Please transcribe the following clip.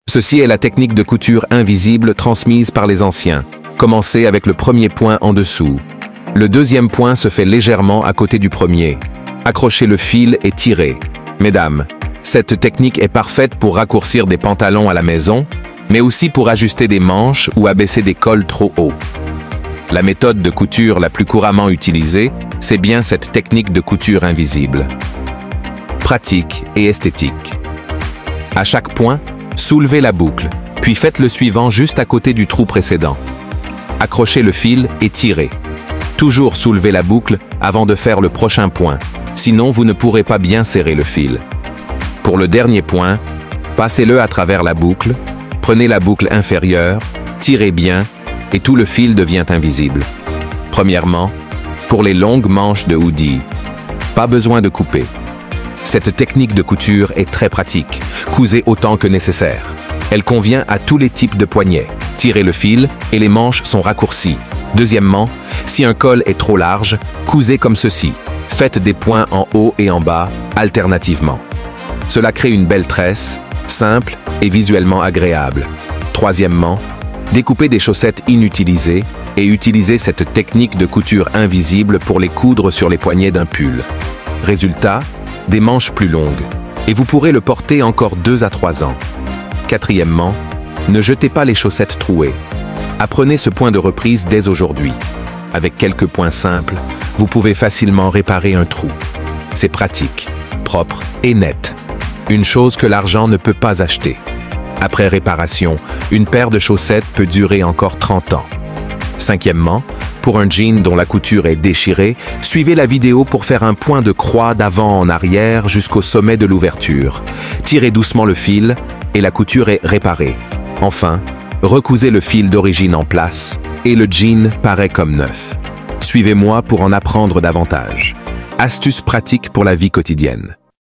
Ceci est la technique de couture invisible transmise par les anciens. Commencez avec le premier point en dessous. Le deuxième point se fait légèrement à côté du premier. Accrochez le fil et tirez. Mesdames, cette technique est parfaite pour raccourcir des pantalons à la maison, mais aussi pour ajuster des manches ou abaisser des cols trop hauts. La méthode de couture la plus couramment utilisée, c'est bien cette technique de couture invisible. Pratique et esthétique. À chaque point, soulevez la boucle, puis faites le suivant juste à côté du trou précédent. Accrochez le fil et tirez. Toujours soulevez la boucle avant de faire le prochain point, sinon vous ne pourrez pas bien serrer le fil. Pour le dernier point, passez-le à travers la boucle, prenez la boucle inférieure, tirez bien et tout le fil devient invisible. Premièrement, pour les longues manches de hoodie, pas besoin de couper. Cette technique de couture est très pratique, cousez autant que nécessaire. Elle convient à tous les types de poignets. Tirez le fil et les manches sont raccourcies. Deuxièmement, si un col est trop large, cousez comme ceci. Faites des points en haut et en bas, alternativement. Cela crée une belle tresse, simple et visuellement agréable. Troisièmement, découpez des chaussettes inutilisées et utilisez cette technique de couture invisible pour les coudre sur les poignets d'un pull. Résultat, des manches plus longues, et vous pourrez le porter encore 2 à 3 ans. Quatrièmement, ne jetez pas les chaussettes trouées. Apprenez ce point de reprise dès aujourd'hui. Avec quelques points simples, vous pouvez facilement réparer un trou. C'est pratique, propre et net. Une chose que l'argent ne peut pas acheter. Après réparation, une paire de chaussettes peut durer encore 30 ans. Cinquièmement, pour un jean dont la couture est déchirée, suivez la vidéo pour faire un point de croix d'avant en arrière jusqu'au sommet de l'ouverture. Tirez doucement le fil et la couture est réparée. Enfin, recousez le fil d'origine en place et le jean paraît comme neuf. Suivez-moi pour en apprendre davantage. Astuces pratiques pour la vie quotidienne.